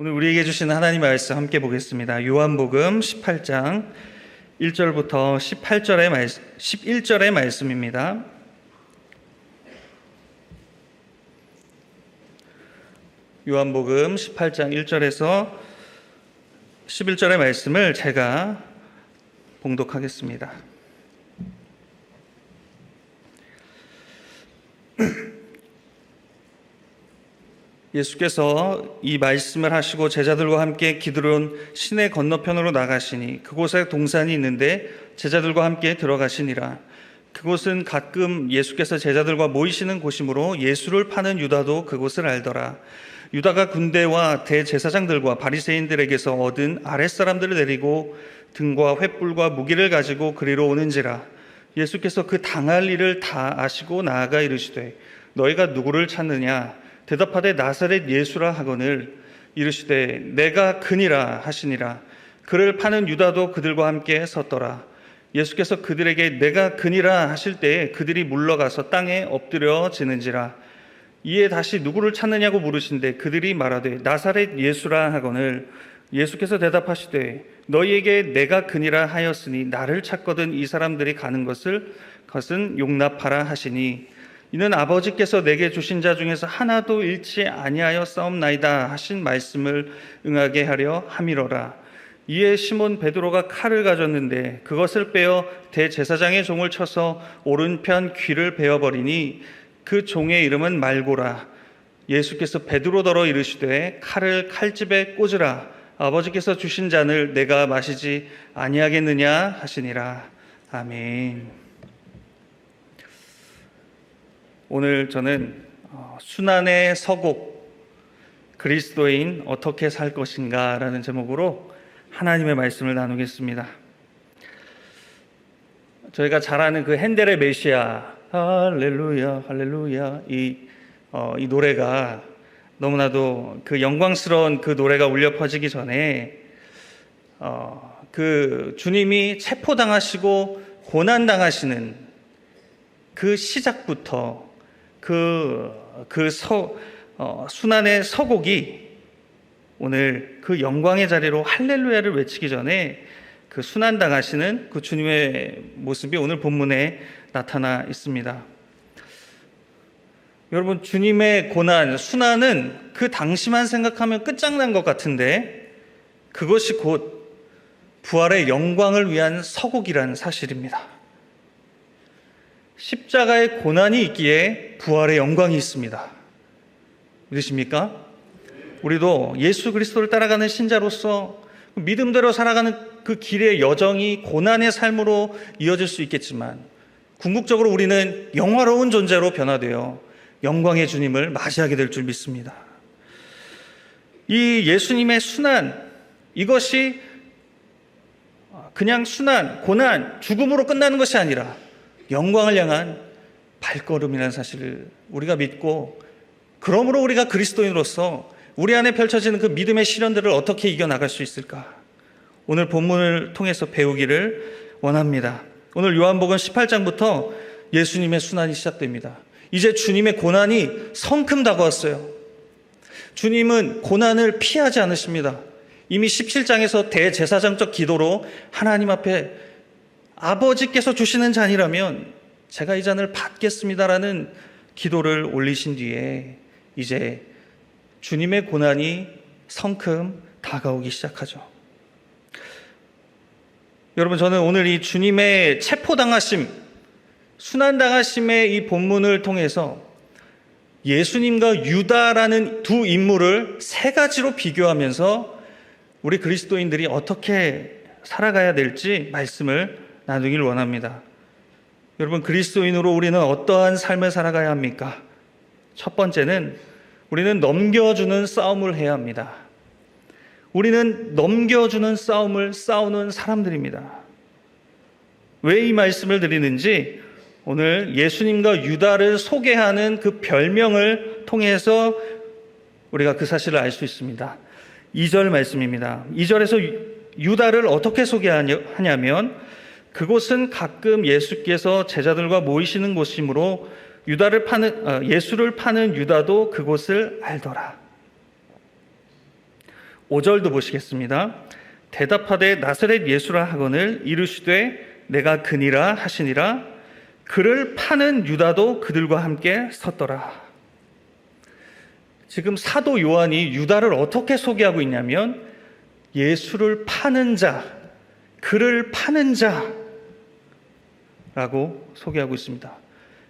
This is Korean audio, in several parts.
오늘 우리에게 주시는 하나님의 말씀 함께 보겠습니다. 요한복음 18장 1절부터 11절의 말씀입니다. 요한복음 18장 1절에서 11절의 말씀을 제가 봉독하겠습니다. 예수께서 이 말씀을 하시고 제자들과 함께 기드론 시내 건너편으로 나가시니 그곳에 동산이 있는데 제자들과 함께 들어가시니라. 그곳은 가끔 예수께서 제자들과 모이시는 곳이므로 예수를 파는 유다도 그곳을 알더라. 유다가 군대와 대제사장들과 바리새인들에게서 얻은 아랫사람들을 데리고 등과 횃불과 무기를 가지고 그리로 오는지라. 예수께서 그 당할 일을 다 아시고 나아가 이르시되 너희가 누구를 찾느냐? 대답하되 나사렛 예수라 하거늘 이르시되 내가 그니라 하시니라. 그를 파는 유다도 그들과 함께 섰더라. 예수께서 그들에게 내가 그니라 하실 때에 그들이 물러가서 땅에 엎드려지는지라. 이에 다시 누구를 찾느냐고 물으신데 그들이 말하되 나사렛 예수라 하거늘 예수께서 대답하시되 너희에게 내가 그니라 하였으니 나를 찾거든 이 사람들이 가는 것은 용납하라 하시니 이는 아버지께서 내게 주신 자 중에서 하나도 잃지 아니하여 싸움나이다 하신 말씀을 응하게 하려 함이로라. 이에 시몬 베드로가 칼을 가졌는데 그것을 빼어 대제사장의 종을 쳐서 오른편 귀를 베어버리니 그 종의 이름은 말고라. 예수께서 베드로더러 이르시되 칼을 칼집에 꽂으라. 아버지께서 주신 잔을 내가 마시지 아니하겠느냐 하시니라. 아멘. 오늘 저는 순환의 서곡, 그리스도인 어떻게 살 것인가 라는 제목으로 하나님의 말씀을 나누겠습니다. 저희가 잘 아는 그 핸델의 메시아, 할렐루야 할렐루야 이 노래가 너무나도 그 영광스러운 그 노래가 울려 퍼지기 전에 그 주님이 체포당하시고 고난당하시는 그 시작부터 순환의 서곡이 오늘 그 영광의 자리로 할렐루야를 외치기 전에 그 순환당하시는 그 주님의 모습이 오늘 본문에 나타나 있습니다. 여러분, 주님의 고난, 순환은 그 당시만 생각하면 끝장난 것 같은데 그것이 곧 부활의 영광을 위한 서곡이라는 사실입니다. 십자가의 고난이 있기에 부활의 영광이 있습니다. 믿으십니까? 우리도 예수 그리스도를 따라가는 신자로서 믿음대로 살아가는 그 길의 여정이 고난의 삶으로 이어질 수 있겠지만 궁극적으로 우리는 영화로운 존재로 변화되어 영광의 주님을 맞이하게 될 줄 믿습니다. 이 예수님의 순환, 이것이 그냥 순환, 고난, 죽음으로 끝나는 것이 아니라 영광을 향한 발걸음이라는 사실을 우리가 믿고, 그러므로 우리가 그리스도인으로서 우리 안에 펼쳐지는 그 믿음의 시련들을 어떻게 이겨나갈 수 있을까? 오늘 본문을 통해서 배우기를 원합니다. 오늘 요한복음 18장부터 예수님의 순환이 시작됩니다. 이제 주님의 고난이 성큼 다가왔어요. 주님은 고난을 피하지 않으십니다. 이미 17장에서 대제사장적 기도로 하나님 앞에 아버지께서 주시는 잔이라면 제가 이 잔을 받겠습니다라는 기도를 올리신 뒤에 이제 주님의 고난이 성큼 다가오기 시작하죠. 여러분, 저는 오늘 이 주님의 체포당하심, 순환당하심의 이 본문을 통해서 예수님과 유다라는 두 인물을 세 가지로 비교하면서 우리 그리스도인들이 어떻게 살아가야 될지 말씀을 나누길 원합니다. 여러분, 그리스도인으로 우리는 어떠한 삶을 살아가야 합니까? 첫 번째는 우리는 넘겨주는 싸움을 해야 합니다. 우리는 넘겨주는 싸움을 싸우는 사람들입니다. 왜 이 말씀을 드리는지 오늘 예수님과 유다를 소개하는 그 별명을 통해서 우리가 그 사실을 알 수 있습니다. 2절 말씀입니다. 2절에서 유다를 어떻게 소개하냐면 그곳은 가끔 예수께서 제자들과 모이시는 곳이므로 예수를 파는 유다도 그곳을 알더라. 5절도 보시겠습니다. 대답하되 나사렛 예수라 하거늘 이르시되 내가 그니라 하시니라. 그를 파는 유다도 그들과 함께 섰더라. 지금 사도 요한이 유다를 어떻게 소개하고 있냐면 예수를 파는 자, 그를 파는 자라고 소개하고 있습니다.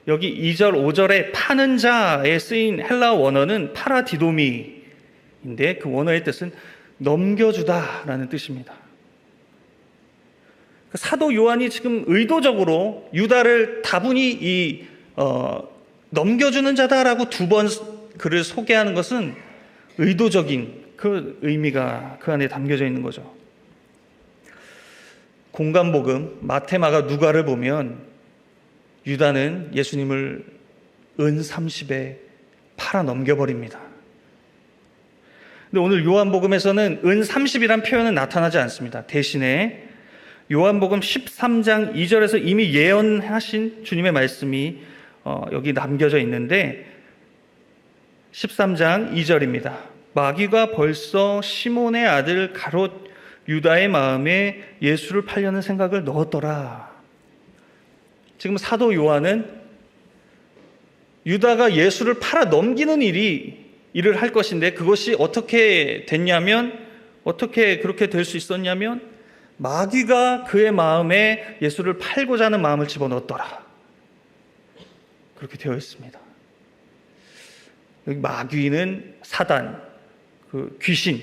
여기 2절, 5절에 파는 자에 쓰인 헬라 원어는 파라디도미인데 그 원어의 뜻은 넘겨주다라는 뜻입니다. 사도 요한이 지금 의도적으로 유다를 다분히 넘겨주는 자다라고 두 번 그를 소개하는 것은 의도적인 그 의미가 그 안에 담겨져 있는 거죠. 공간복음 마태, 마가, 누가를 보면 유다는 예수님을 은 30에 팔아 넘겨버립니다. 근데 오늘 요한복음에서는 은 30이란 표현은 나타나지 않습니다. 대신에 요한복음 13장 2절에서 이미 예언하신 주님의 말씀이 여기 남겨져 있는데 13장 2절입니다. 마귀가 벌써 시몬의 아들 가롯 유다의 마음에 예수를 팔려는 생각을 넣었더라. 지금 사도 요한은 유다가 예수를 팔아 넘기는 일을 할 것인데 그것이 어떻게 됐냐면 어떻게 그렇게 될 수 있었냐면 마귀가 그의 마음에 예수를 팔고자 하는 마음을 집어넣었더라. 그렇게 되어 있습니다. 여기 마귀는 사단, 그 귀신,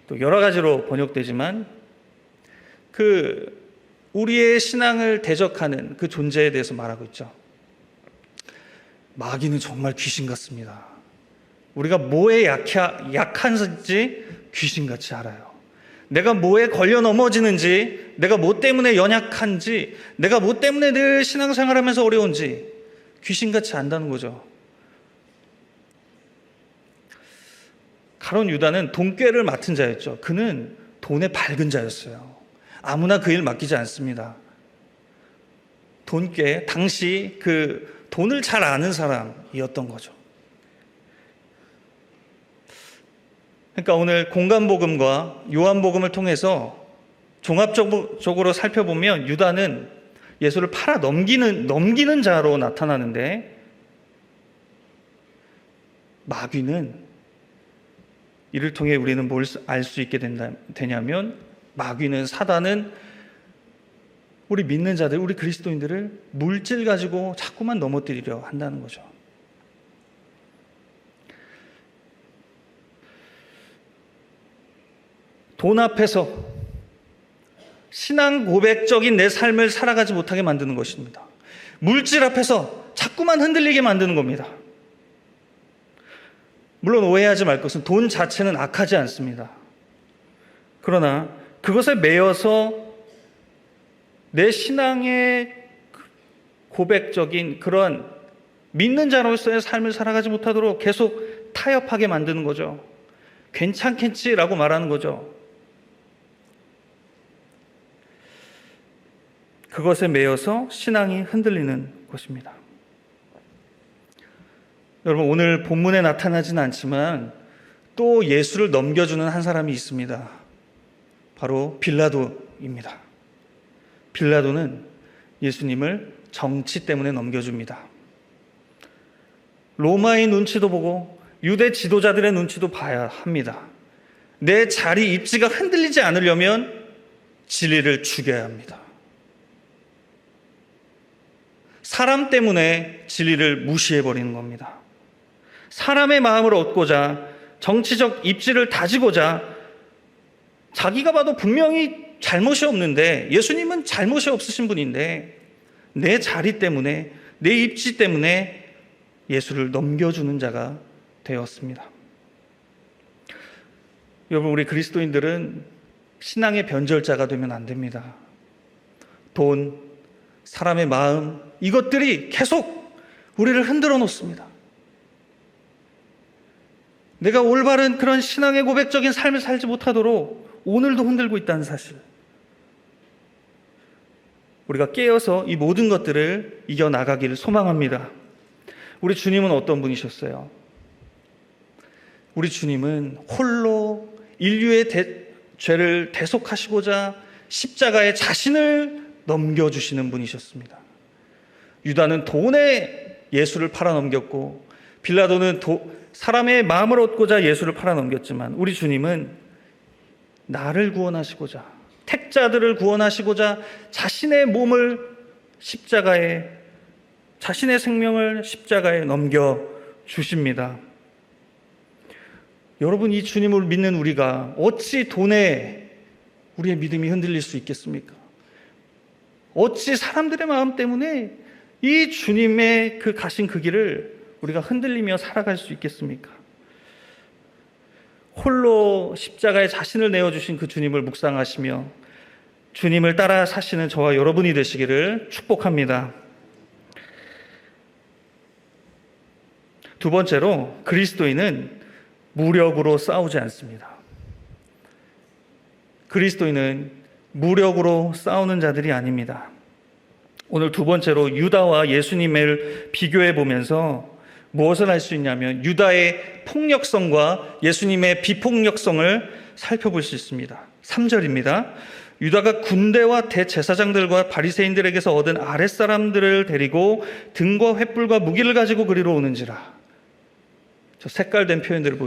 또 여러 가지로 번역되지만 우리의 신앙을 대적하는 그 존재에 대해서 말하고 있죠. 마귀는 정말 귀신 같습니다. 우리가 뭐에 약한지 귀신같이 알아요. 내가 뭐에 걸려 넘어지는지, 내가 뭐 때문에 연약한지, 내가 뭐 때문에 늘 신앙생활하면서 어려운지 귀신같이 안다는 거죠. 가롯 유다는 돈꾀를 맡은 자였죠. 그는 돈에 밝은 자였어요. 아무나 그 일 맡기지 않습니다. 돈꾀, 당시 그 돈을 잘 아는 사람이었던 거죠. 그러니까 오늘 공간복음과 요한복음을 통해서 종합적으로 살펴보면 유다는 예수를 팔아 넘기는 자로 나타나는데 마귀는 이를 통해 우리는 뭘 알 수 있게 되냐면 마귀는 사단은 우리 믿는 자들, 우리 그리스도인들을 물질 가지고 자꾸만 넘어뜨리려 한다는 거죠. 돈 앞에서 신앙 고백적인 내 삶을 살아가지 못하게 만드는 것입니다. 물질 앞에서 자꾸만 흔들리게 만드는 겁니다. 물론 오해하지 말 것은 돈 자체는 악하지 않습니다. 그러나 그것에 매여서 내 신앙의 고백적인 그런 믿는 자로서의 삶을 살아가지 못하도록 계속 타협하게 만드는 거죠. 괜찮겠지라고 말하는 거죠. 그것에 매여서 신앙이 흔들리는 것입니다. 여러분, 오늘 본문에 나타나지는 않지만 또 예수를 넘겨주는 한 사람이 있습니다. 바로 빌라도입니다. 빌라도는 예수님을 정치 때문에 넘겨줍니다. 로마의 눈치도 보고 유대 지도자들의 눈치도 봐야 합니다. 내 자리 입지가 흔들리지 않으려면 진리를 죽여야 합니다. 사람 때문에 진리를 무시해버리는 겁니다. 사람의 마음을 얻고자, 정치적 입지를 다지고자 자기가 봐도 분명히 잘못이 없는데, 예수님은 잘못이 없으신 분인데 내 자리 때문에, 내 입지 때문에 예수를 넘겨주는 자가 되었습니다. 여러분, 우리 그리스도인들은 신앙의 변절자가 되면 안 됩니다. 돈, 사람의 마음, 이것들이 계속 우리를 흔들어 놓습니다. 내가 올바른 그런 신앙의 고백적인 삶을 살지 못하도록 오늘도 흔들고 있다는 사실. 우리가 깨어서 이 모든 것들을 이겨나가기를 소망합니다. 우리 주님은 어떤 분이셨어요? 우리 주님은 홀로 인류의 죄를 대속하시고자 십자가에 자신을 넘겨주시는 분이셨습니다. 유다는 돈에 예수를 팔아넘겼고 빌라도는 사람의 마음을 얻고자 예수를 팔아넘겼지만 우리 주님은 나를 구원하시고자, 택자들을 구원하시고자 자신의 몸을 십자가에, 자신의 생명을 십자가에 넘겨주십니다. 여러분, 이 주님을 믿는 우리가 어찌 돈에 우리의 믿음이 흔들릴 수 있겠습니까? 어찌 사람들의 마음 때문에 이 주님의 그 가신 그 길을 우리가 흔들리며 살아갈 수 있겠습니까? 홀로 십자가에 자신을 내어주신 그 주님을 묵상하시며 주님을 따라 사시는 저와 여러분이 되시기를 축복합니다. 두 번째로, 그리스도인은 무력으로 싸우지 않습니다. 그리스도인은 무력으로 싸우는 자들이 아닙니다. 오늘 두 번째로 유다와 예수님을 비교해 보면서 무엇을 할 수 있냐면 유다의 폭력성과 예수님의 비폭력성을 살펴볼 수 있습니다. 3절입니다. 유다가 군대와 대제사장들과 바리새인들에게서 얻은 아랫사람들을 데리고 등과 횃불과 무기를 가지고 그리로 오는지라. 저 색깔된 표현들을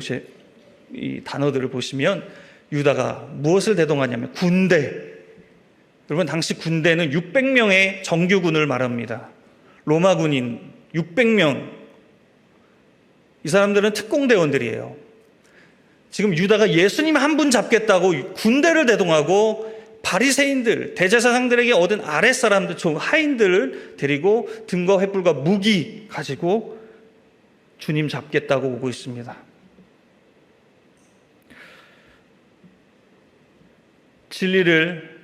이 단어들을 보시면 유다가 무엇을 대동하냐면 군대. 여러분, 당시 군대는 600명의 정규군을 말합니다. 로마 군인 600명. 이 사람들은 특공대원들이에요. 지금 유다가 예수님 한 분 잡겠다고 군대를 대동하고 바리새인들, 대제사장들에게 얻은 아랫사람들, 좀 하인들을 데리고 등과 횃불과 무기 가지고 주님 잡겠다고 오고 있습니다. 진리를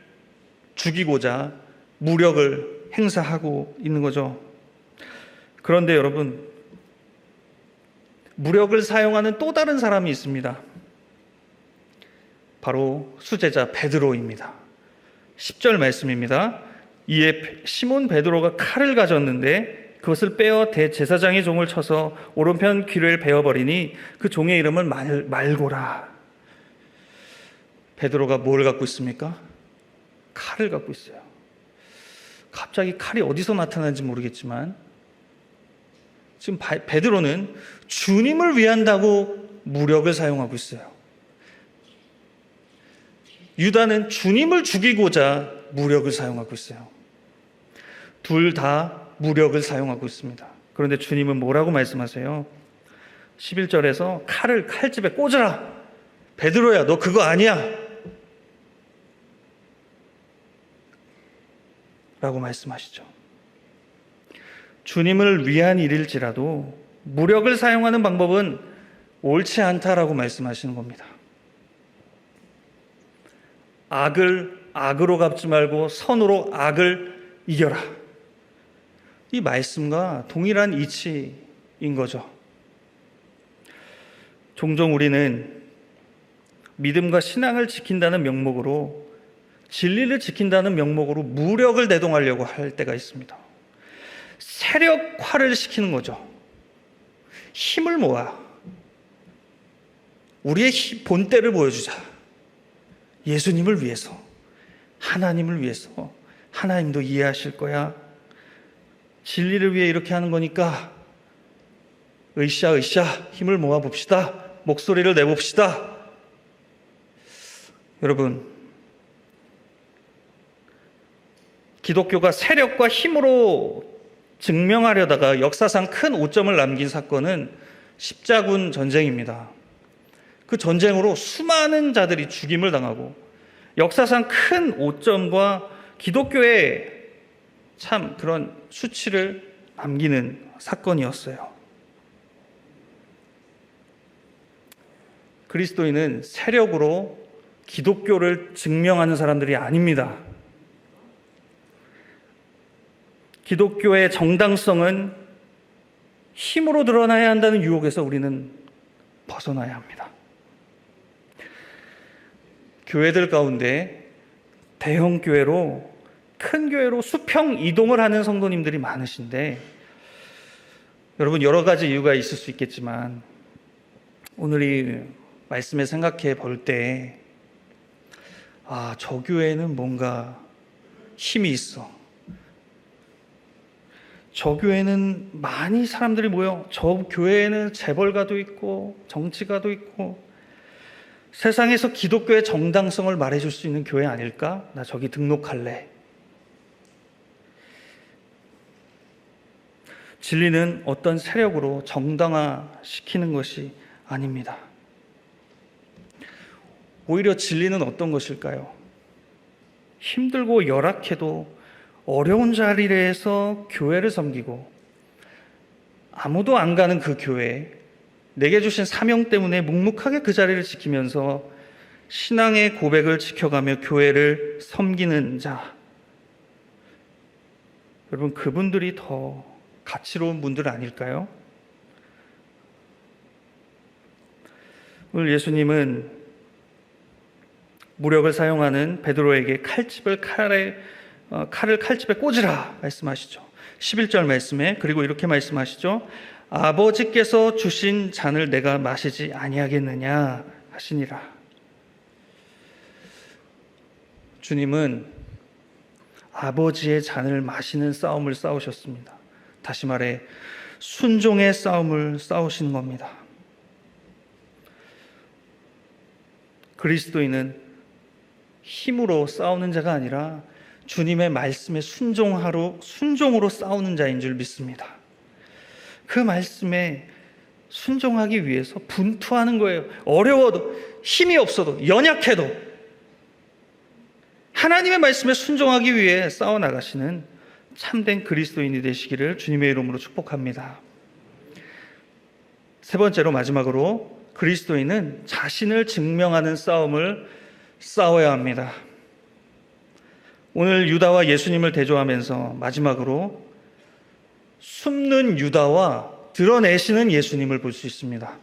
죽이고자 무력을 행사하고 있는 거죠. 그런데 여러분, 무력을 사용하는 또 다른 사람이 있습니다. 바로 수제자 베드로입니다. 10절 말씀입니다. 이에 시몬 베드로가 칼을 가졌는데 그것을 빼어 대제사장의 종을 쳐서 오른편 귀를 베어버리니 그 종의 이름을 말고라. 베드로가 뭘 갖고 있습니까? 칼을 갖고 있어요. 갑자기 칼이 어디서 나타나는지 모르겠지만 지금 베드로는 주님을 위한다고 무력을 사용하고 있어요. 유다는 주님을 죽이고자 무력을 사용하고 있어요. 둘 다 무력을 사용하고 있습니다. 그런데 주님은 뭐라고 말씀하세요? 11절에서 칼을 칼집에 꽂으라. 베드로야, 너 그거 아니야. 라고 말씀하시죠. 주님을 위한 일일지라도 무력을 사용하는 방법은 옳지 않다라고 말씀하시는 겁니다. 악을 악으로 갚지 말고 선으로 악을 이겨라. 이 말씀과 동일한 이치인 거죠. 종종 우리는 믿음과 신앙을 지킨다는 명목으로, 진리를 지킨다는 명목으로 무력을 대동하려고 할 때가 있습니다. 세력화를 시키는 거죠. 힘을 모아 우리의 본때를 보여주자. 예수님을 위해서, 하나님을 위해서. 하나님도 이해하실 거야. 진리를 위해 이렇게 하는 거니까 으쌰 힘을 모아 봅시다. 목소리를 내봅시다. 여러분, 기독교가 세력과 힘으로 증명하려다가 역사상 큰 오점을 남긴 사건은 십자군 전쟁입니다. 그 전쟁으로 수많은 자들이 죽임을 당하고 역사상 큰 오점과 기독교의 참 그런 수치를 남기는 사건이었어요. 그리스도인은 세력으로 기독교를 증명하는 사람들이 아닙니다. 기독교의 정당성은 힘으로 드러나야 한다는 유혹에서 우리는 벗어나야 합니다. 교회들 가운데 대형 교회로, 큰 교회로 수평 이동을 하는 성도님들이 많으신데, 여러분 여러 가지 이유가 있을 수 있겠지만 오늘 이 말씀에 생각해 볼 때, 저 교회는 뭔가 힘이 있어. 저 교회는 많이 사람들이 모여. 저 교회에는 재벌가도 있고 정치가도 있고, 세상에서 기독교의 정당성을 말해줄 수 있는 교회 아닐까? 나 저기 등록할래. 진리는 어떤 세력으로 정당화시키는 것이 아닙니다. 오히려 진리는 어떤 것일까요? 힘들고 열악해도 어려운 자리에서 교회를 섬기고, 아무도 안 가는 그 교회에 내게 주신 사명 때문에 묵묵하게 그 자리를 지키면서 신앙의 고백을 지켜가며 교회를 섬기는 자, 여러분, 그분들이 더 가치로운 분들 아닐까요? 오늘 예수님은 무력을 사용하는 베드로에게 칼을 칼집에 꽂으라 말씀하시죠. 11절 말씀에, 그리고 이렇게 말씀하시죠. 아버지께서 주신 잔을 내가 마시지 아니하겠느냐 하시니라. 주님은 아버지의 잔을 마시는 싸움을 싸우셨습니다. 다시 말해 순종의 싸움을 싸우시는 겁니다. 그리스도인은 힘으로 싸우는 자가 아니라 주님의 말씀에 순종으로 싸우는 자인 줄 믿습니다. 그 말씀에 순종하기 위해서 분투하는 거예요. 어려워도, 힘이 없어도, 연약해도 하나님의 말씀에 순종하기 위해 싸워나가시는 참된 그리스도인이 되시기를 주님의 이름으로 축복합니다. 세 번째로, 마지막으로, 그리스도인은 자신을 증명하는 싸움을 싸워야 합니다. 오늘 유다와 예수님을 대조하면서 마지막으로 숨는 유다와 드러내시는 예수님을 볼 수 있습니다.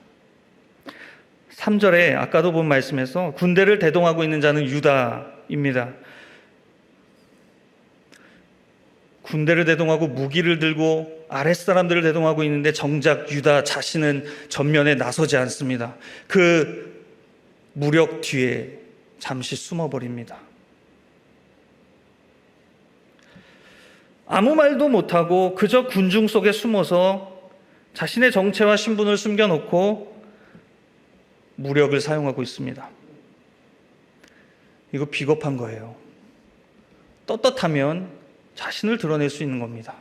3절에 아까도 본 말씀에서 군대를 대동하고 있는 자는 유다입니다. 군대를 대동하고 무기를 들고 아랫사람들을 대동하고 있는데 정작 유다 자신은 전면에 나서지 않습니다. 그 무력 뒤에 잠시 숨어버립니다. 아무 말도 못하고 그저 군중 속에 숨어서 자신의 정체와 신분을 숨겨놓고 무력을 사용하고 있습니다. 이거 비겁한 거예요. 떳떳하면 자신을 드러낼 수 있는 겁니다.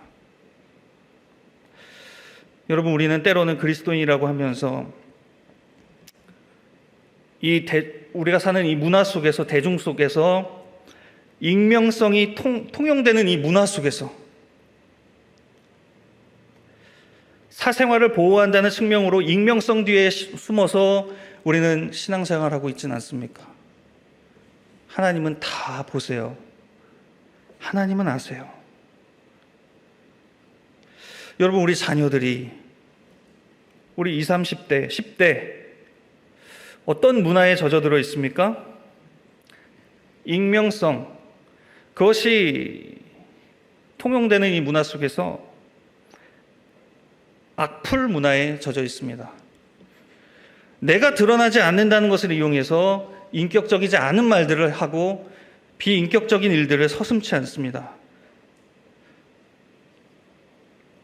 여러분, 우리는 때로는 그리스도인이라고 하면서 우리가 사는 이 문화 속에서, 대중 속에서, 익명성이 통용되는 이 문화 속에서 사생활을 보호한다는 측면으로 익명성 뒤에 숨어서 우리는 신앙생활하고 있지는 않습니까? 하나님은 다 보세요. 하나님은 아세요. 여러분, 우리 자녀들이, 우리 20, 30대, 10대 어떤 문화에 젖어들어 있습니까? 익명성, 그것이 통용되는 이 문화 속에서 악플 문화에 젖어 있습니다. 내가 드러나지 않는다는 것을 이용해서 인격적이지 않은 말들을 하고 비인격적인 일들을 서슴지 않습니다.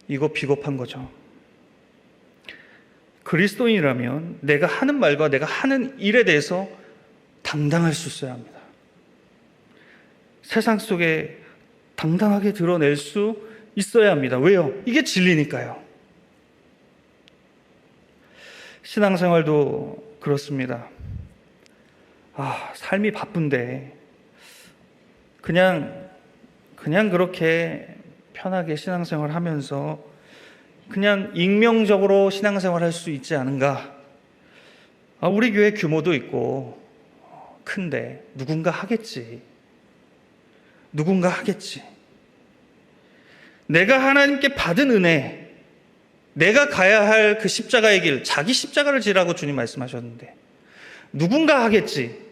이거 비겁한 거죠. 그리스도인이라면 내가 하는 말과 내가 하는 일에 대해서 당당할 수 있어야 합니다. 세상 속에 당당하게 드러낼 수 있어야 합니다. 왜요? 이게 진리니까요. 신앙생활도 그렇습니다. 삶이 바쁜데 그냥 그렇게 편하게 신앙생활 하면서 그냥 익명적으로 신앙생활 할 수 있지 않은가? 우리 교회 규모도 있고 큰데 누군가 하겠지. 내가 하나님께 받은 은혜, 내가 가야 할 그 십자가의 길, 자기 십자가를 지라고 주님 말씀하셨는데 누군가 하겠지.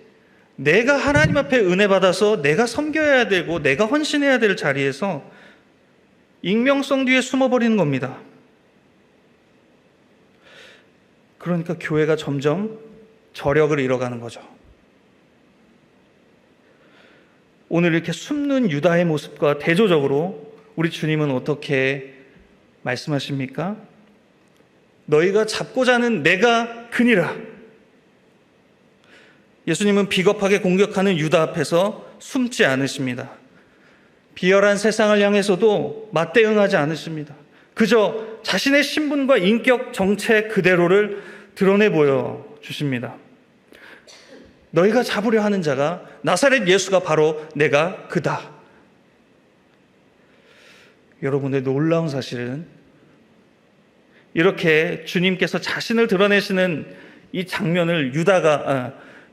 내가 하나님 앞에 은혜 받아서 내가 섬겨야 되고 내가 헌신해야 될 자리에서 익명성 뒤에 숨어버리는 겁니다. 그러니까 교회가 점점 저력을 잃어가는 거죠. 오늘 이렇게 숨는 유다의 모습과 대조적으로 우리 주님은 어떻게 말씀하십니까? 너희가 잡고자 하는 내가 그니라. 예수님은 비겁하게 공격하는 유다 앞에서 숨지 않으십니다. 비열한 세상을 향해서도 맞대응하지 않으십니다. 그저 자신의 신분과 인격 정체 그대로를 드러내 보여주십니다. 너희가 잡으려 하는 자가 나사렛 예수가 바로 내가 그다. 여러분의 놀라운 사실은 이렇게 주님께서 자신을 드러내시는 이 장면을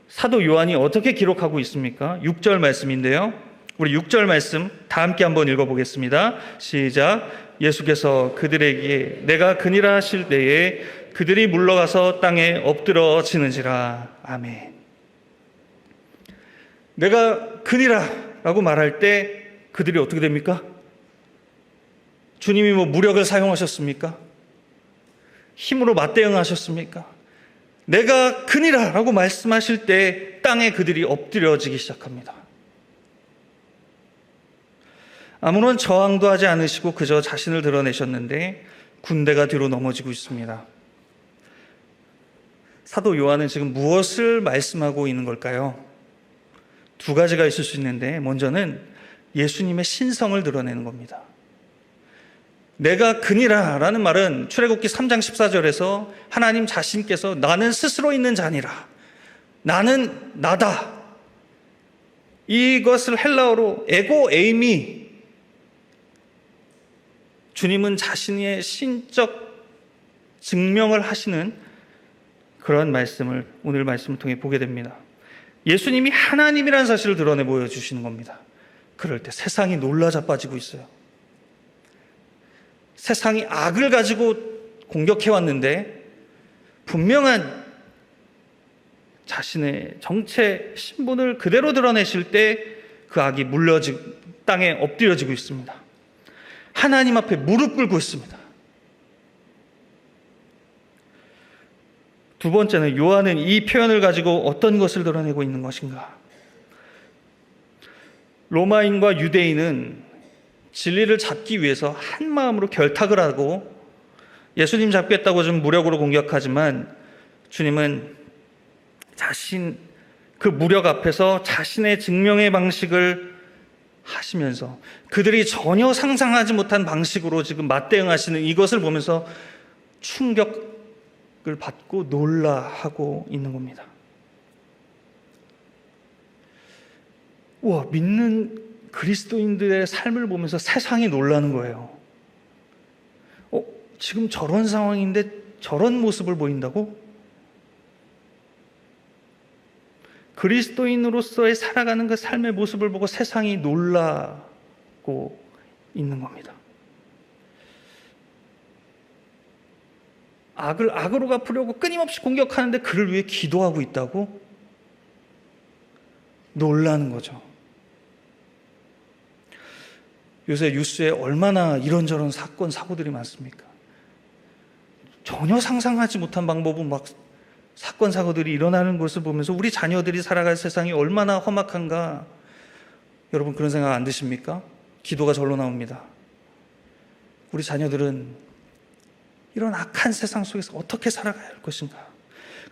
사도 요한이 어떻게 기록하고 있습니까? 6절 말씀인데요. 우리 6절 말씀 다 함께 한번 읽어보겠습니다. 시작. 예수께서 그들에게 내가 그니라 하실 때에 그들이 물러가서 땅에 엎드러지는지라. 아멘. 내가 그니라 라고 말할 때 그들이 어떻게 됩니까? 주님이 무력을 사용하셨습니까? 힘으로 맞대응하셨습니까? 내가 그니라 라고 말씀하실 때 땅에 그들이 엎드려지기 시작합니다. 아무런 저항도 하지 않으시고 그저 자신을 드러내셨는데 군대가 뒤로 넘어지고 있습니다. 사도 요한은 지금 무엇을 말씀하고 있는 걸까요? 두 가지가 있을 수 있는데 먼저는 예수님의 신성을 드러내는 겁니다. 내가 그니라 라는 말은 출애굽기 3장 14절에서 하나님 자신께서 나는 스스로 있는 자니라, 나는 나다, 이것을 헬라어로 에고 에이미, 주님은 자신의 신적 증명을 하시는 그런 말씀을 오늘 말씀을 통해 보게 됩니다. 예수님이 하나님이라는 사실을 드러내 보여주시는 겁니다. 그럴 때 세상이 놀라 자빠지고 있어요. 세상이 악을 가지고 공격해왔는데 분명한 자신의 정체 신분을 그대로 드러내실 때 그 악이 땅에 엎드려지고 있습니다. 하나님 앞에 무릎 꿇고 있습니다. 두 번째는 요한은 이 표현을 가지고 어떤 것을 드러내고 있는 것인가? 로마인과 유대인은 진리를 잡기 위해서 한 마음으로 결탁을 하고 예수님 잡겠다고 좀 무력으로 공격하지만 주님은 그 무력 앞에서 자신의 증명의 방식을 하시면서 그들이 전혀 상상하지 못한 방식으로 지금 맞대응하시는 이것을 보면서 충격을 받고 놀라하고 있는 겁니다. 우와, 믿는 그리스도인들의 삶을 보면서 세상이 놀라는 거예요. 지금 저런 상황인데 저런 모습을 보인다고? 그리스도인으로서의 살아가는 그 삶의 모습을 보고 세상이 놀라고 있는 겁니다. 악을 악으로 갚으려고 끊임없이 공격하는데 그를 위해 기도하고 있다고? 놀라는 거죠. 요새 뉴스에 얼마나 이런저런 사고들이 많습니까? 전혀 상상하지 못한 방법으로 막 사건, 사고들이 일어나는 것을 보면서 우리 자녀들이 살아갈 세상이 얼마나 험악한가. 여러분 그런 생각 안 드십니까? 기도가 절로 나옵니다. 우리 자녀들은 이런 악한 세상 속에서 어떻게 살아가야 할 것인가?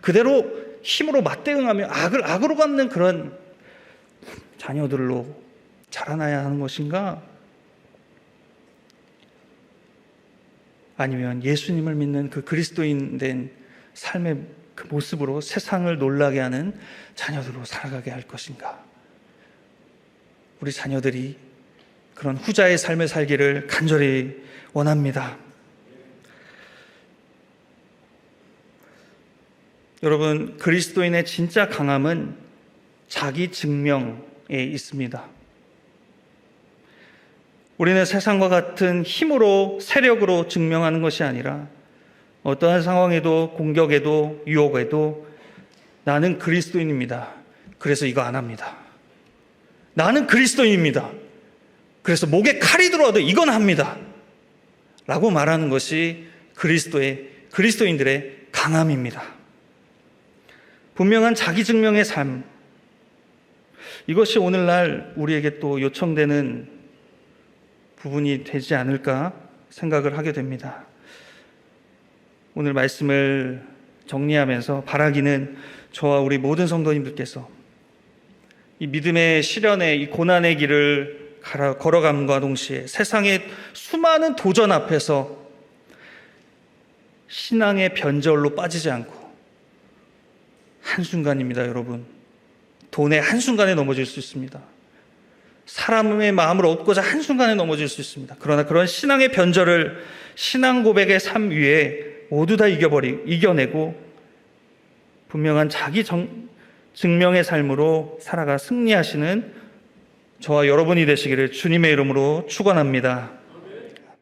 그대로 힘으로 맞대응하며 악을 악으로 갚는 그런 자녀들로 자라나야 하는 것인가? 아니면 예수님을 믿는 그 그리스도인 된 삶의 그 모습으로 세상을 놀라게 하는 자녀들로 살아가게 할 것인가? 우리 자녀들이 그런 후자의 삶을 살기를 간절히 원합니다. 여러분, 그리스도인의 진짜 강함은 자기 증명에 있습니다. 우리는 세상과 같은 힘으로, 세력으로 증명하는 것이 아니라 어떠한 상황에도, 공격에도, 유혹에도 나는 그리스도인입니다. 그래서 이거 안 합니다. 나는 그리스도인입니다. 그래서 목에 칼이 들어와도 이건 합니다. 라고 말하는 것이 그리스도인들의 강함입니다. 분명한 자기 증명의 삶, 이것이 오늘날 우리에게 또 요청되는 부분이 되지 않을까 생각을 하게 됩니다. 오늘 말씀을 정리하면서 바라기는 저와 우리 모든 성도님들께서 이 믿음의 시련의 이 고난의 길을 걸어감과 동시에 세상의 수많은 도전 앞에서 신앙의 변절로 빠지지 않고, 한순간입니다, 여러분. 돈의 한순간에 넘어질 수 있습니다. 사람의 마음을 얻고자 한순간에 넘어질 수 있습니다. 그러나 그런 신앙의 변절을 신앙 고백의 삶 위에 모두 다 이겨내고 분명한 자기 증명의 삶으로 살아가 승리하시는 저와 여러분이 되시기를 주님의 이름으로 축원합니다.